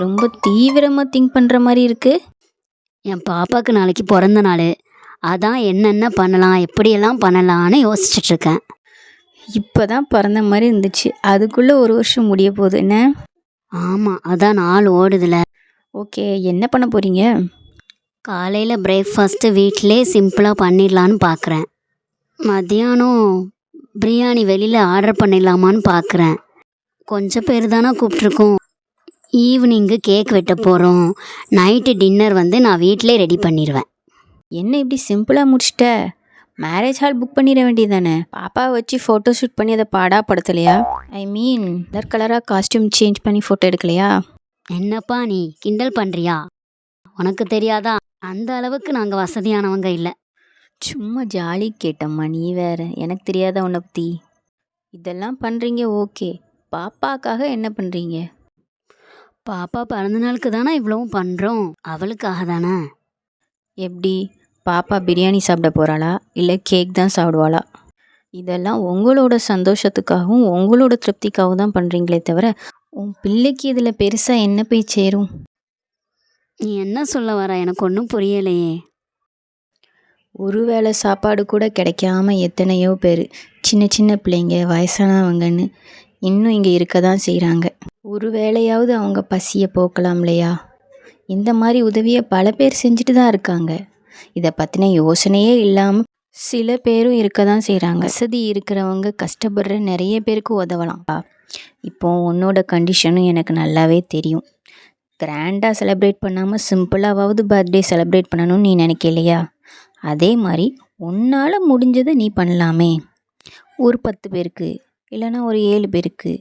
ரொம்ப தீவிரமாக திங்க் பண்ணுற மாதிரி இருக்கு. என் பாப்பாவுக்கு நாளைக்கு பிறந்த நாள். அதான் என்னென்ன பண்ணலாம், எப்படியெல்லாம் பண்ணலான்னு யோசிச்சுட்டு இருக்கேன். இப்போ தான் பிறந்த மாதிரி இருந்துச்சு, அதுக்குள்ளே 1 வருஷம் முடிய போகுது என்ன? ஆமாம், அதான் நாள் ஓடுதுல. ஓகே, என்ன பண்ண போகிறீங்க? காலையில் பிரேக்ஃபாஸ்ட்டு வீட்டிலே சிம்பிளாக பண்ணிடலான்னு பார்க்குறேன். மத்தியானம் பிரியாணி வெளியில் ஆர்டர் பண்ணிடலாமான்னு பார்க்குறேன். கொஞ்சம் பேர் தானே கூப்பிட்ருக்கோம். ஈவினிங்கு கேக் வெட்ட போகிறோம். நைட்டு டின்னர் நான் வீட்டிலே ரெடி பண்ணிடுவேன். என்ன இப்படி சிம்பிளாக முடிச்சிட்ட? மேரேஜ் ஹால் புக் பண்ணிட வேண்டியதானே? பாப்பாவை வச்சு ஃபோட்டோ ஷூட் பண்ணி அதை படுத்தலையா? ஐ மீன் கலராக காஸ்டியூம் சேஞ்ச் பண்ணி ஃபோட்டோ எடுக்கலையா? என்னப்பா நீ கிண்டல் பண்ணுறியா? உனக்கு தெரியாதா, அந்த அளவுக்கு நாங்கள் வசதியானவங்க இல்லை. சும்மா ஜாலி கேட்டம்மா, நீ வேற. எனக்கு தெரியாதா உன்னை பற்றி? இதெல்லாம் பண்ணுறீங்க ஓகே, பாப்பாக்காக என்ன பண்ணுறீங்க? பாப்பா பிறந்தநாளுக்கு தானே இவ்வளவும் பண்ணுறோம், அவளுக்காக தானே. எப்படி? பாப்பா பிரியாணி சாப்பிட போகிறாளா இல்லை கேக் தான் சாப்பிடுவாளா? இதெல்லாம் உங்களோட சந்தோஷத்துக்காகவும் உங்களோட திருப்திக்காகவும் தான் பண்ணுறீங்களே தவிர உன் பிள்ளைக்கு இதில் பெருசாக என்ன போய் சேரும்? நீ என்ன சொல்ல வர, எனக்கு ஒன்றும் புரியலையே. ஒரு வேளை சாப்பாடு கூட கிடைக்காம எத்தனையோ பேர், சின்ன சின்ன பிள்ளைங்க, வயசானவங்கன்னு இன்னும் இங்கே இருக்க தான் செய்கிறாங்க. ஒரு வேளையாவது அவங்க பசியை போக்கலாம் இல்லையா? இந்த மாதிரி உதவியை பல பேர் செஞ்சுட்டு தான் இருக்காங்க. இதை பற்றின யோசனையே இல்லாமல் சில பேரும் இருக்க தான் செய்கிறாங்க. வசதி இருக்கிறவங்க கஷ்டப்படுற நிறைய பேருக்கு உதவலாம். இப்போது உன்னோட கண்டிஷனும் எனக்கு நல்லாவே தெரியும். கிராண்டாக செலிப்ரேட் பண்ணாமல் சிம்பிளாவது பர்த்டே செலிப்ரேட் பண்ணணும்னு நீ நினைக்கலையா? அதே மாதிரி உன்னால் முடிஞ்சதை நீ பண்ணலாமே. ஒரு 10 பேருக்கு இல்லைன்னா ஒரு 7 பேருக்கு,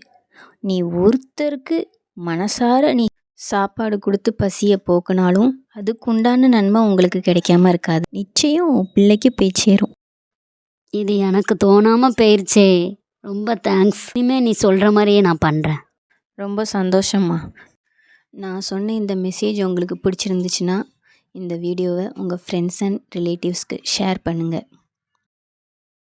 நீ ஒருத்தருக்கு மனசார நீ சாப்பாடு கொடுத்து பசியை போக்குனாலும் அதுக்குண்டான நன்மை உங்களுக்கு கிடைக்காம இருக்காது. நிச்சயம் பிள்ளைக்கு போய் சேரும். இது எனக்கு தோணாமல் போயிடுச்சே. ரொம்ப தேங்க்ஸ். இனிமேல் நீ சொல்கிற மாதிரியே நான் பண்ணுறேன். ரொம்ப சந்தோஷம்மா. நான் சொன்ன இந்த மெசேஜ் உங்களுக்கு பிடிச்சிருந்துச்சுன்னா இந்த வீடியோவை உங்கள் ஃப்ரெண்ட்ஸ் அண்ட் ரிலேட்டிவ்ஸ்க்கு ஷேர் பண்ணுங்கள்.